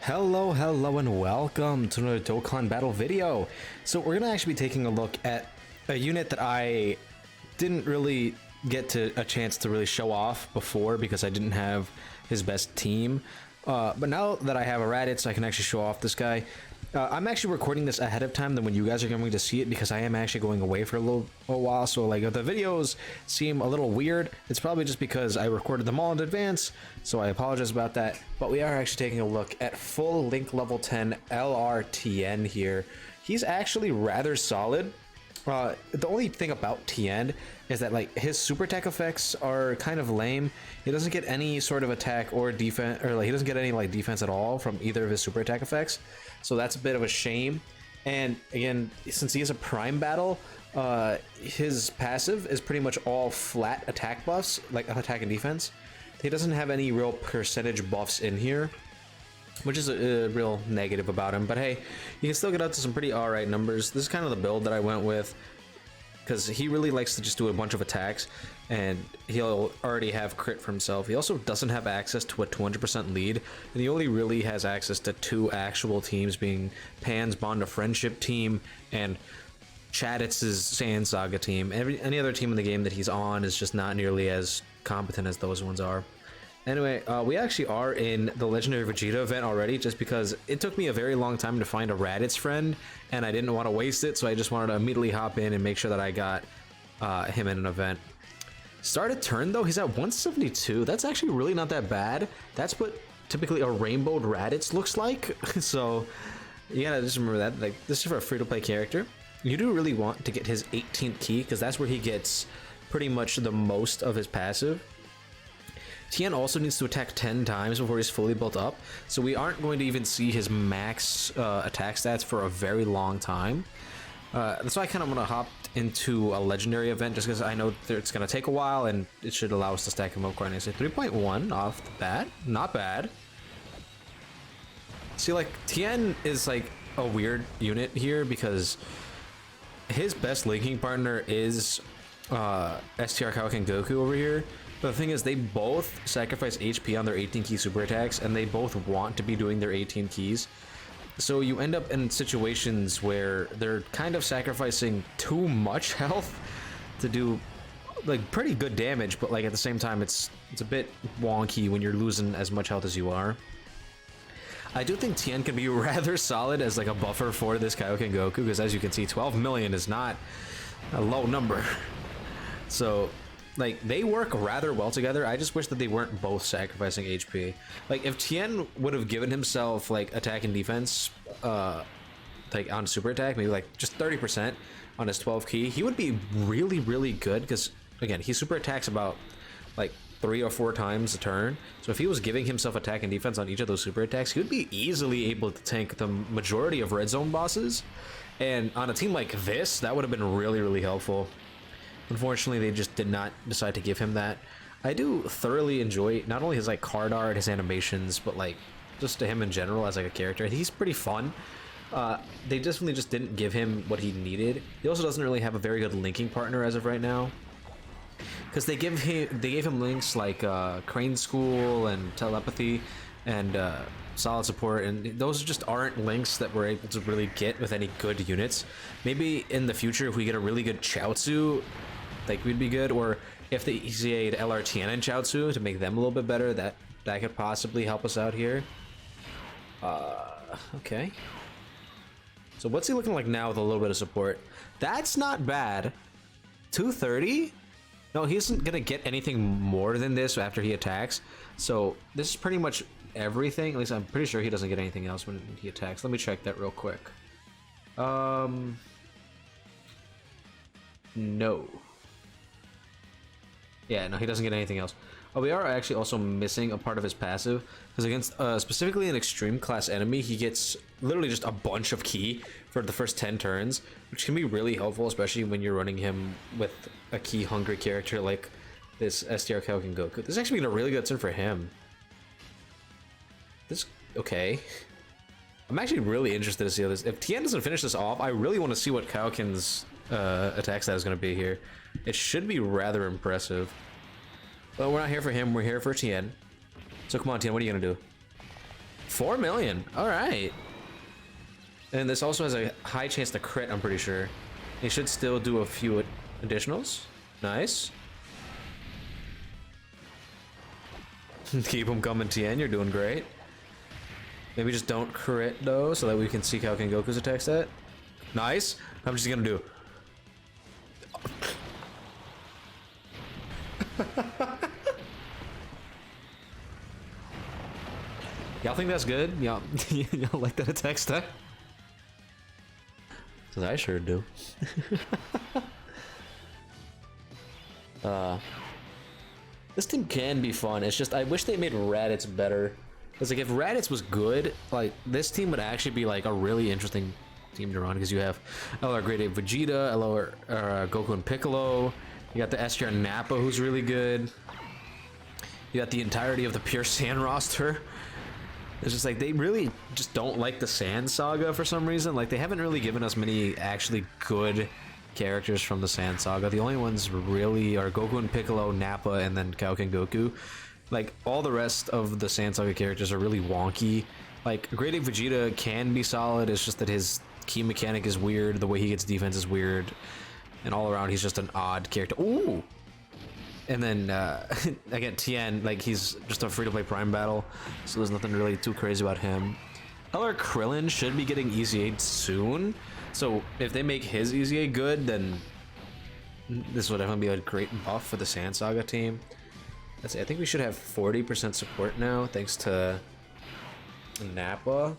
Hello, and welcome to another Dokkan battle video. So we're gonna actually be taking a look at a unit that I didn't really get a chance to really show off before because I didn't have his best team. But now that I have a Raditz, I can actually show off this guy. I'm actually recording this ahead of time than when you guys are going to see it because I am actually going away for a while. So like if the videos seem a little weird, it's probably just because I recorded them all in advance. So I apologize about that. But we are actually taking a look at full Link level 10 TIEN here. He's actually rather solid. The only thing about TIEN is that like his super attack effects are kind of lame. He doesn't get any sort of attack or defense, or like he doesn't get any like defense at all from either of his super attack effects. So that's a bit of a shame. And again, since he is a prime battle, his passive is pretty much all flat attack buffs, like attack and defense. He doesn't have any real percentage buffs in here, which is a real negative about him. But hey, you can still get up to some pretty alright numbers. This is kind of the build that I went with because he really likes to just do a bunch of attacks and he'll already have crit for himself. He also doesn't have access to a 200% lead, and he only really has access to two actual teams, being Pan's Bond of Friendship team and Chaditz's Sand Saga team. Any other team in the game that he's on is just not nearly as competent as those ones are. Anyway, we actually are in the Legendary Vegeta event already, just because it took me a very long time to find a Raditz friend, and I didn't want to waste it, so I just wanted to immediately hop in and make sure that I got him in an event. Started turn, though, he's at 172. That's actually really not that bad. That's what typically a rainbowed Raditz looks like, so you gotta just remember that. Like, this is for a free-to-play character. You do really want to get his 18th key, because that's where he gets pretty much the most of his passive. TIEN also needs to attack 10 times before he's fully built up, so we aren't going to even see his max attack stats for a very long time. That's why I kind of want to hop into a legendary event, just because I know that it's going to take a while and it should allow us to stack him up quite nicely. 3.1 off the bat, not bad. See, like, TIEN is like a weird unit here because his best linking partner is STR Kaioken Goku over here. But the thing is, they both sacrifice HP on their 18 key super attacks, and they both want to be doing their 18 keys. So you end up in situations where they're kind of sacrificing too much health to do like pretty good damage, but like at the same time it's a bit wonky when you're losing as much health as you are. I do think TIEN can be rather solid as like a buffer for this Kaioken Goku, because as you can see, 12 million is not a low number. So like, they work rather well together. I just wish that they weren't both sacrificing HP. Like, if TIEN would have given himself, like, attack and defense, like, on super attack, maybe, like, just 30% on his 12 key, he would be really, really good, because, again, he super attacks about, like, 3 or 4 times a turn. So if he was giving himself attack and defense on each of those super attacks, he would be easily able to tank the majority of red zone bosses. And on a team like this, that would have been really, really helpful. Unfortunately, they just did not decide to give him that. I do thoroughly enjoy not only his like card art, his animations, but like just to him in general as like a character. He's pretty fun. They definitely just didn't give him what he needed. He also doesn't really have a very good linking partner as of right now, because they gave him links like Crane School and Telepathy and Solid Support, and those just aren't links that we're able to really get with any good units. Maybe in the future, if we get a really good Chaozu, like, we'd be good, or if they ECA'd LRTN and Chaozu to make them a little bit better, that could possibly help us out here. Okay. So what's he looking like now with a little bit of support? That's not bad. 230? No, he isn't gonna get anything more than this after he attacks. So this is pretty much everything. At least I'm pretty sure he doesn't get anything else when he attacks. Let me check that real quick. No. Yeah, no, he doesn't get anything else. Oh, we are actually also missing a part of his passive, because against specifically an extreme class enemy, he gets literally just a bunch of ki for the first 10 turns, which can be really helpful, especially when you're running him with a ki hungry character like this STR Kaioken Goku. This is actually been a really good turn for him. This, okay. I'm actually really interested to see how this. If TIEN doesn't finish this off, I really want to see what Kaioken's attack stat is going to be here. It should be rather impressive. But we're not here for him, we're here for TIEN. So come on, TIEN, what are you going to do? 4 million. All right. And this also has a high chance to crit, I'm pretty sure. He should still do a few additionals. Nice. Keep him coming, TIEN. You're doing great. Maybe just don't crit, though, so that we can see how Goku's attack stat. Nice. How much is he gonna do? Y'all think that's good? Y'all like that attack stat? Cause I sure do. This team can be fun. It's just I wish they made Raditz better. Cause like if Raditz was good, like this team would actually be like a really interesting team to run. Because you have LR Grade A Vegeta, LR Goku and Piccolo. You got the STR Nappa, who's really good. You got the entirety of the Pure Sand roster. It's just like they really just don't like the Sand Saga for some reason. Like they haven't really given us many actually good characters from the Sand Saga. The only ones really are Goku and Piccolo, Nappa, and then Kaioken Goku. Like all the rest of the Sand Saga characters are really wonky. Like Grade A Vegeta can be solid. It's just that his key mechanic is weird. The way he gets defense is weird, and all around he's just an odd character. Ooh. And then again, TIEN, like he's just a free-to-play Prime battle, so there's nothing really too crazy about him. LR Krillin should be getting Easy 8 soon, so if they make his Easy 8 good, then this would definitely be a great buff for the Sand Saga team. Let's see, I think we should have 40% support now, thanks to Nappa,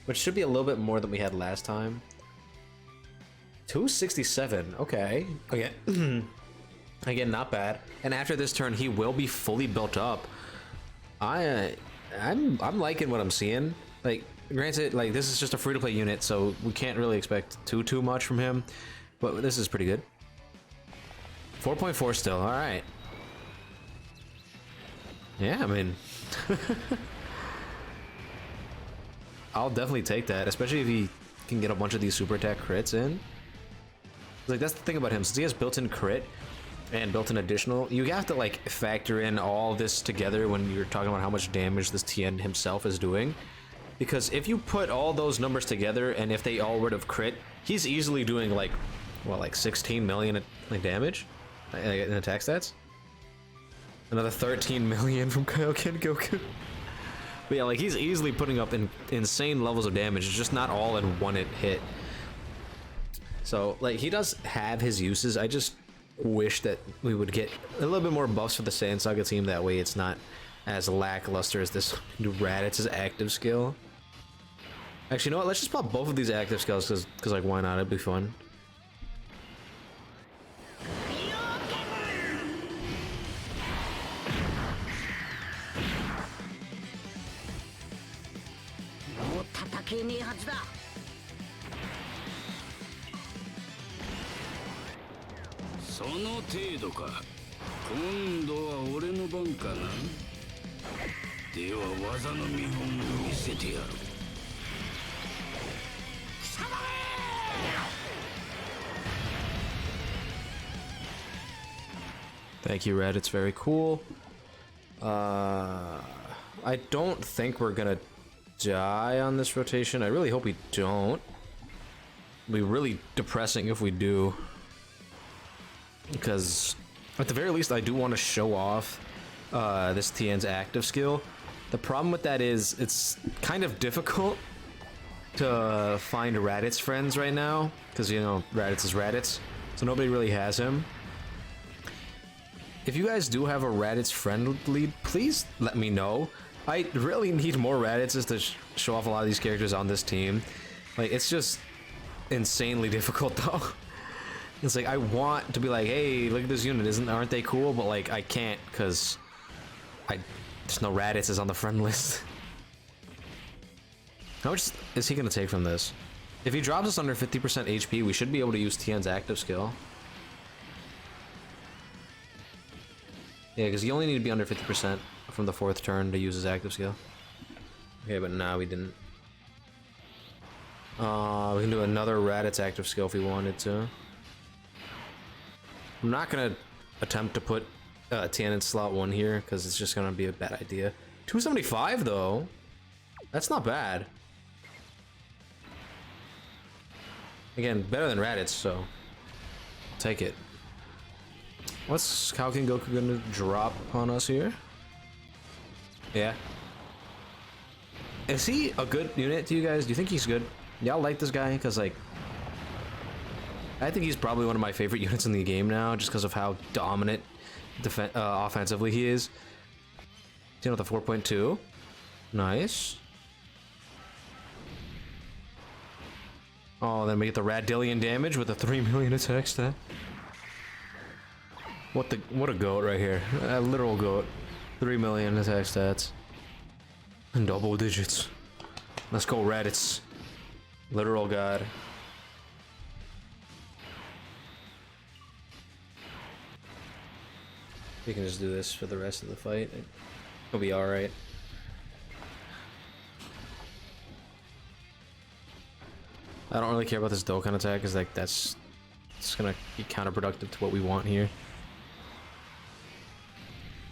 which should be a little bit more than we had last time. 267, okay. Again, not bad. And after this turn, he will be fully built up. I'm liking what I'm seeing. Like, granted, like this is just a free-to-play unit, so we can't really expect too much from him. But this is pretty good. 4.4 still. All right. Yeah, I mean, I'll definitely take that, especially if he can get a bunch of these super attack crits in. Like that's the thing about him, since he has built-in crit and built-in additional, you have to like factor in all this together when you're talking about how much damage this TIEN himself is doing. Because if you put all those numbers together and if they all were to crit, he's easily doing like, well, like 16 million like damage in attack stats. Another 13 million from Kaioken Goku. But yeah, like he's easily putting up insane levels of damage. It's just not all in one hit. So like he does have his uses. I just wish that we would get a little bit more buffs for the Sand Saga team. That way it's not as lackluster as this Raditz's active skill. Actually, you know what? Let's just pop both of these active skills because like why not? It'd be fun. Thank you, Red. It's very cool. I don't think we're gonna die on this rotation. I really hope we don't. It'll be really depressing if we do. Because at the very least, I do want to show off this TIEN's active skill. The problem with that is it's kind of difficult to find Raditz friends right now. Because, you know, Raditz is Raditz. So nobody really has him. If you guys do have a Raditz friend lead, please let me know. I really need more Raditzes to show off a lot of these characters on this team. Like, it's just insanely difficult, though. It's like, I want to be like, hey, look at this unit, aren't they cool? But, like, I can't, because there's no Raditzes on the friend list. How much is he going to take from this? If he drops us under 50% HP, we should be able to use TIEN's active skill. Yeah, because you only need to be under 50% from the 4th turn to use his active skill. Okay, but nah, we didn't. We can do another Raditz active skill if we wanted to. I'm not gonna attempt to put TIEN in slot 1 here, because it's just gonna be a bad idea. 275 though. That's not bad. Again, better than Raditz, so I'll take it. What's Kaoken Goku gonna drop on us here? Yeah. Is he a good unit to you guys? Do you think he's good? Y'all like this guy? Because, like, I think he's probably one of my favorite units in the game now, just because of how dominant offensively he is. See with the 4.2. Nice. Oh, then we get the Radillion damage with a 3 million attack stat. What a goat right here. A literal goat. 3 million attack stats. And double digits. Let's go, Raditz. Literal god. We can just do this for the rest of the fight. It'll be alright. I don't really care about this Dokkan attack, because like it's gonna be counterproductive to what we want here.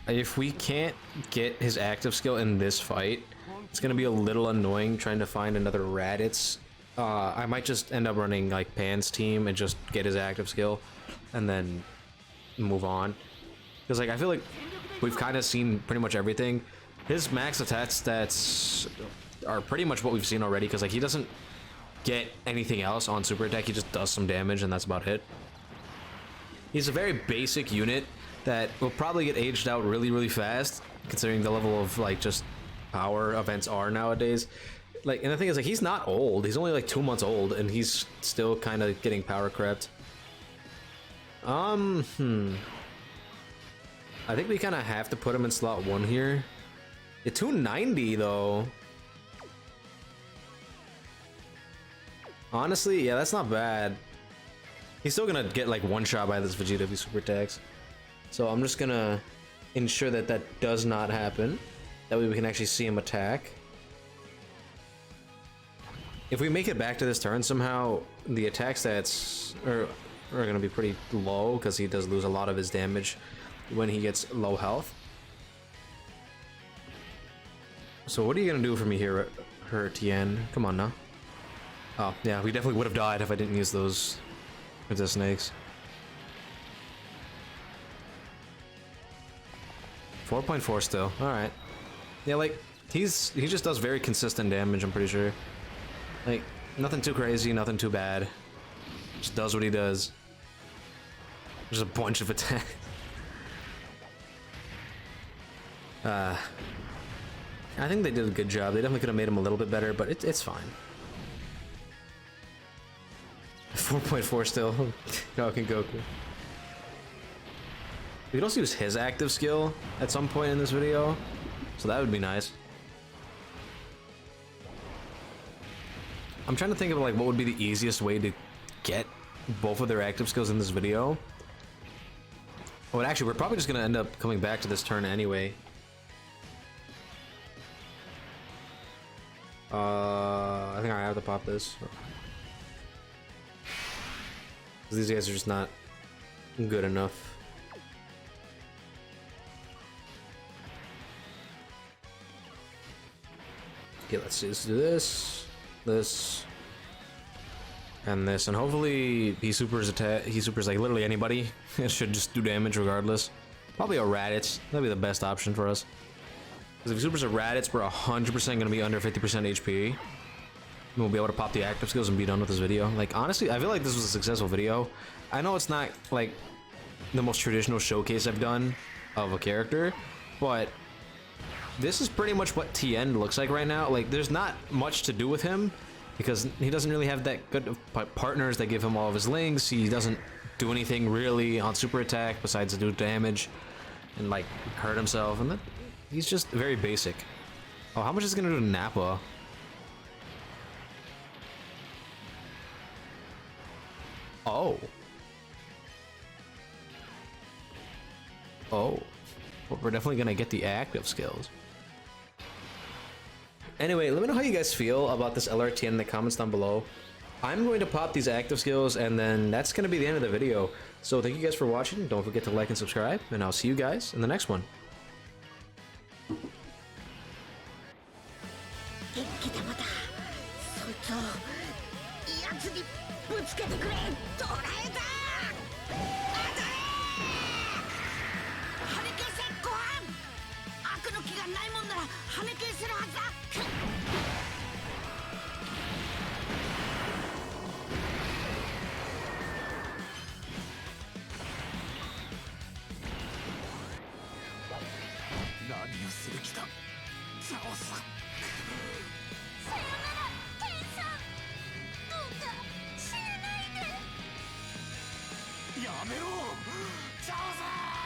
If we can't get his active skill in this fight, it's gonna be a little annoying trying to find another Raditz. I might just end up running like Pan's team and just get his active skill, and then move on. Because like I feel like we've kind of seen pretty much everything. His max attack stats are pretty much what we've seen already. Because like he doesn't get anything else on super attack. He just does some damage, and that's about it. He's a very basic unit that will probably get aged out really, really fast, considering the level of like just power events are nowadays. Like, and the thing is, like, he's not old. He's only like 2 months old, and he's still kind of getting power crept. I think we kind of have to put him in slot 1 here. Yeah, 290 though. Honestly, yeah, that's not bad. He's still gonna get like one shot by this Vegeta if he super attacks. So I'm just gonna ensure that that does not happen. That way we can actually see him attack. If we make it back to this turn somehow, the attack stats are gonna be pretty low because he does lose a lot of his damage when he gets low health. So what are you gonna do for me here, TIEN? Come on now. Oh, yeah, we definitely would have died if I didn't use those Princess Snakes. 4.4 still. Alright. Yeah, like, he just does very consistent damage, I'm pretty sure. Like, nothing too crazy, nothing too bad. Just does what he does. There's a bunch of attacks. I think they did a good job. They definitely could have made him a little bit better, but it's fine. 4.4 still. Kaoken Goku. We could also use his active skill at some point in this video, so that would be nice. I'm trying to think of like what would be the easiest way to get both of their active skills in this video. Oh, and actually, we're probably just gonna end up coming back to this turn anyway. I think I have to pop this. These guys are just not good enough. Okay, let's just do this, and this, and hopefully he supers like literally anybody. It should just do damage regardless. Probably a Raditz. That'd be the best option for us. Because if he supers a Raditz, we're 100% going to be under 50% HP. And we'll be able to pop the active skills and be done with this video. Like, honestly, I feel like this was a successful video. I know it's not, like, the most traditional showcase I've done of a character, but this is pretty much what TIEN looks like right now. Like, there's not much to do with him, because he doesn't really have that good of partners that give him all of his links. He doesn't do anything really on super attack besides do damage and, like, hurt himself, and he's just very basic. Oh, how much is it gonna do to Nappa? Oh. Oh. Well, we're definitely gonna get the active skills. Anyway, let me know how you guys feel about this LRTN in the comments down below. I'm going to pop these active skills, and then that's gonna be the end of the video. So thank you guys for watching. Don't forget to like and subscribe, and I'll see you guys in the next one. やつにぶつけてくれ。捕らえた。当たれ。跳ね消せご飯。悪の気がないもんなら跳ね消せるはずだ。何をする気だザオさん。さよならテンさん、どうか死なないで。やめろザオさん。